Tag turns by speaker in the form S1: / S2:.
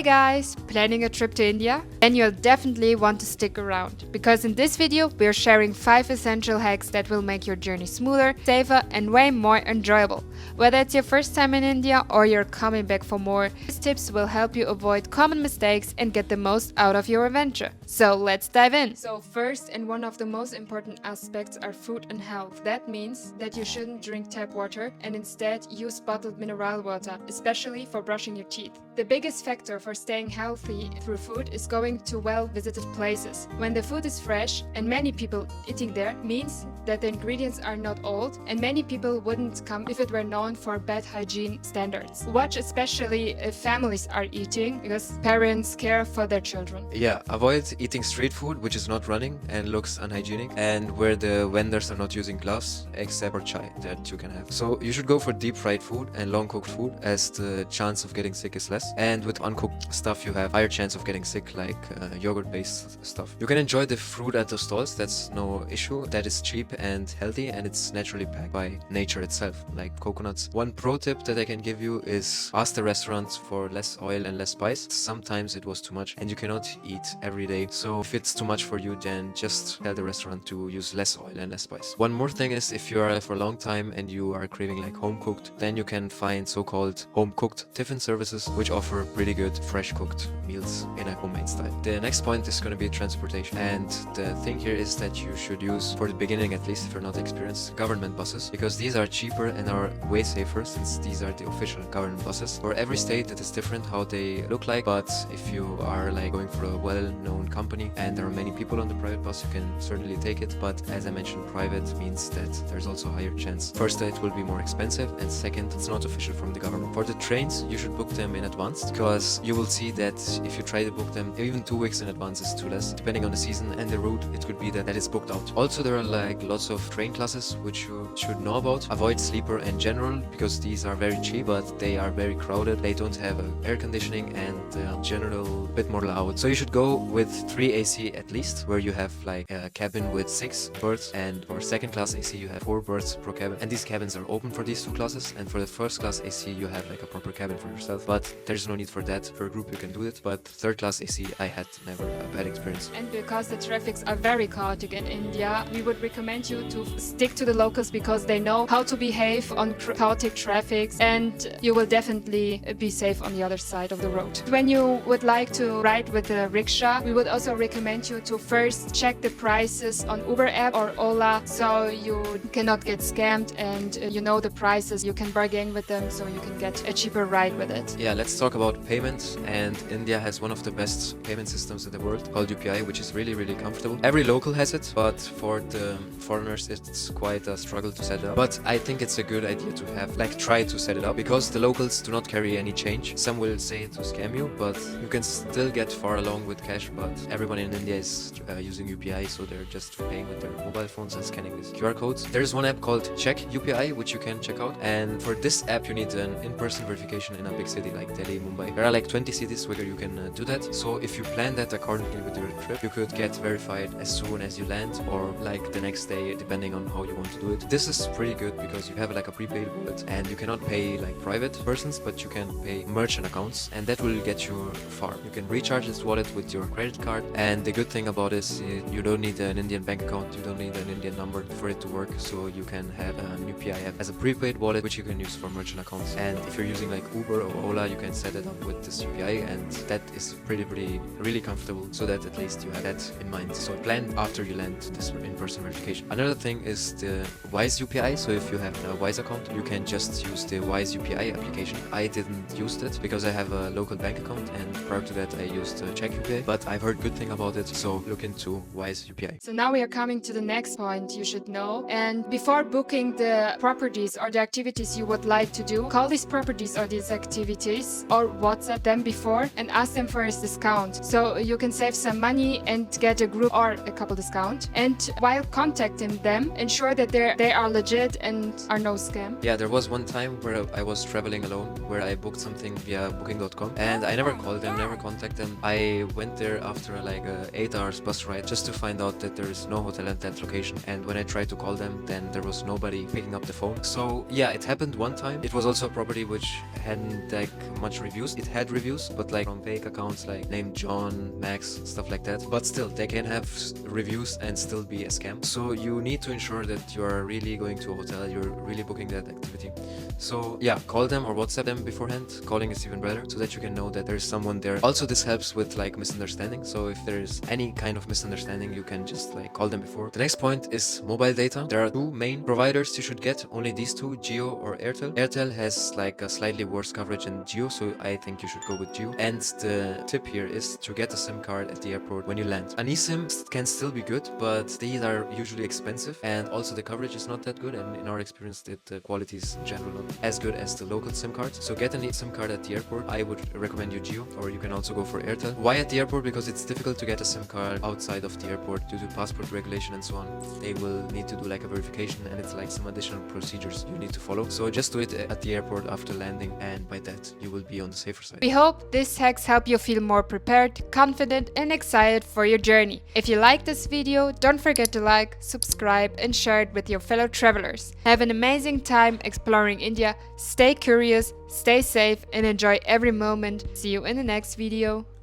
S1: Hey guys, planning a trip to India? Then you'll definitely want to stick around, because in this video we're sharing 5 essential hacks that will make your journey smoother, safer and way more enjoyable. Whether it's your first time in India or you're coming back for more, these tips will help you avoid common mistakes and get the most out of your adventure. So let's dive in! So first, and one of the most important aspects are food and health. That means that you shouldn't drink tap water and instead use bottled mineral water, especially for brushing your teeth. The biggest factor for staying healthy through food is going to well-visited places. When the food is fresh and many people eating there means that the ingredients are not old, and many people wouldn't come if it were known for bad hygiene standards. Watch especially if families are eating, because parents care for their children.
S2: Yeah, avoid eating street food which is not running and looks unhygienic, and where the vendors are not using gloves except for chai that you can have. So you should go for deep fried food and long cooked food, as the chance of getting sick is less, and with uncooked stuff you have higher chance of getting sick, like yogurt based stuff. You can enjoy the fruit at the stalls, that's no issue. That is cheap and healthy, and it's naturally packed by nature itself, like coconuts. One pro tip that I can give you is ask the restaurants for less oil and less spice. Sometimes it was too much and you cannot eat every day, so if it's too much for you, then just tell the restaurant to use less oil and less spice. One more thing is, if you are there for a long time and you are craving like home cooked, then you can find so-called home cooked tiffin services which offer pretty good fresh cooked meals in a homemade style. The next point is going to be transportation, and the thing here is that you should use, for the beginning at least if you're not experienced, government buses, because these are cheaper and are way safer, since these are the official government buses. For every state it is different how they look like, but if you are like going for a well-known company and there are many people on the private bus, you can certainly take it. But as I mentioned, private means that there's also a higher chance. First, that it will be more expensive, and second, it's not official from the government. For the trains, you should book them in advance, because you will see that if you try to book them even 2 weeks in advance is too less. Depending on the season and the route, it could be that it's booked out. Also, there are like lots of train classes which you should know about. Avoid sleeper in general, because these are very cheap but they are very crowded. They don't have air conditioning and in general a bit more loud. So you should go with 3 AC at least, where you have like a cabin with 6 berths, and for second class AC you have 4 berths per cabin, and these cabins are open for these 2 classes. And for the first class AC you have like a proper cabin for yourself, but there's no need for that. For a group you can do it, but third class AC I had never a bad experience.
S1: And because the traffics are very chaotic in India, we would recommend you to stick to the locals, because they know how to behave on chaotic traffics, and you will definitely be safe on the other side of the road. When you would like to ride with a rickshaw, we would also recommend you to first check the prices on Uber app or Ola, so you cannot get scammed, and you know the prices, you can bargain with them, so you can get a cheaper ride with it.
S2: Yeah, let's talk about payments. And India has one of the best payment systems in the world called UPI, which is really comfortable. Every local has it, but for the foreigners it's quite a struggle to set it up. But I think it's a good idea to have, like, try to set it up, because the locals do not carry any change. Some will say to scam you, but you can still get far along with cash. But everyone in India is using UPI, so they're just paying with their mobile phones and scanning these QR codes. There's one app called Check UPI which you can check out, and for this app you need an in-person verification in a big city like Delhi, Mumbai. There are like 20 cities where you can do that. So if you plan that accordingly with your trip, you could get verified as soon as you land, or like the next day, depending on how you want to do it. This is pretty good because you have like a prepaid wallet, and you cannot pay like private persons, but you can pay merchant accounts, and that will get you far. You can recharge this wallet with your credit card, and the good thing about it is you don't need an Indian bank account, you don't need an Indian number for it to work, so you can have an UPI app as a prepaid wallet which you can use for merchant accounts. And if you're using like Uber or Ola, you can set it up with this UPI, and that is really comfortable, so that at least you have that in mind. So plan after you land this in-person verification. Another thing is the Wise UPI. So if you have a Wise account, you can just use the Wise UPI application. I didn't use it because I have a local bank account, and prior to that I used Check UPI, but I've heard good thing about it, so look into Wise UPI.
S1: So now we are coming to the next point you should know. And before booking the properties or the activities you would like to do, call these properties or these activities, or WhatsApp them before and ask them for a discount, so you can save some money and get a group or a couple discount. And while contacting them, ensure that they are legit and are no scam.
S2: Yeah, there was one time where I was traveling alone, where I booked something via booking.com, and I never called them, never contacted them. I went there after like a 8 hours bus ride just to find out that there is no hotel at that location, and when I tried to call them, then there was nobody picking up the phone. So yeah, it happened one time. It was also a property which hadn't like much reviews. It had reviews reviews, but like from fake accounts like named John, Max, stuff like that. But still, they can have reviews and still be a scam. So you need to ensure that you are really going to a hotel, you're really booking that activity. So yeah, call them or WhatsApp them beforehand. Calling is even better so that you can know that there's someone there. Also, this helps with like misunderstanding. So if there's any kind of misunderstanding, you can just like call them before. The next point is mobile data. There are two main providers you should get, only these two, Geo or Airtel. Airtel has like a slightly worse coverage than Geo, so I think you should go with Geo. And the tip here is to get a SIM card at the airport when you land. An eSIM can still be good, but these are usually expensive, and also the coverage is not that good, and in our experience the quality is in general not as good as the local SIM cards. So get an eSIM card at the airport. I would recommend you Geo, or you can also go for Airtel. Why at the airport? Because it's difficult to get a SIM card outside of the airport due to passport regulation and so on. They will need to do like a verification, and it's like some additional procedures you need to follow. So just do it at the airport after landing, and by that you will be on the safer side.
S1: We hope these hacks help you feel more prepared, confident and excited for your journey. If you like this video, don't forget to like, subscribe and share it with your fellow travelers. Have an amazing time exploring India, stay curious, stay safe and enjoy every moment. See you in the next video.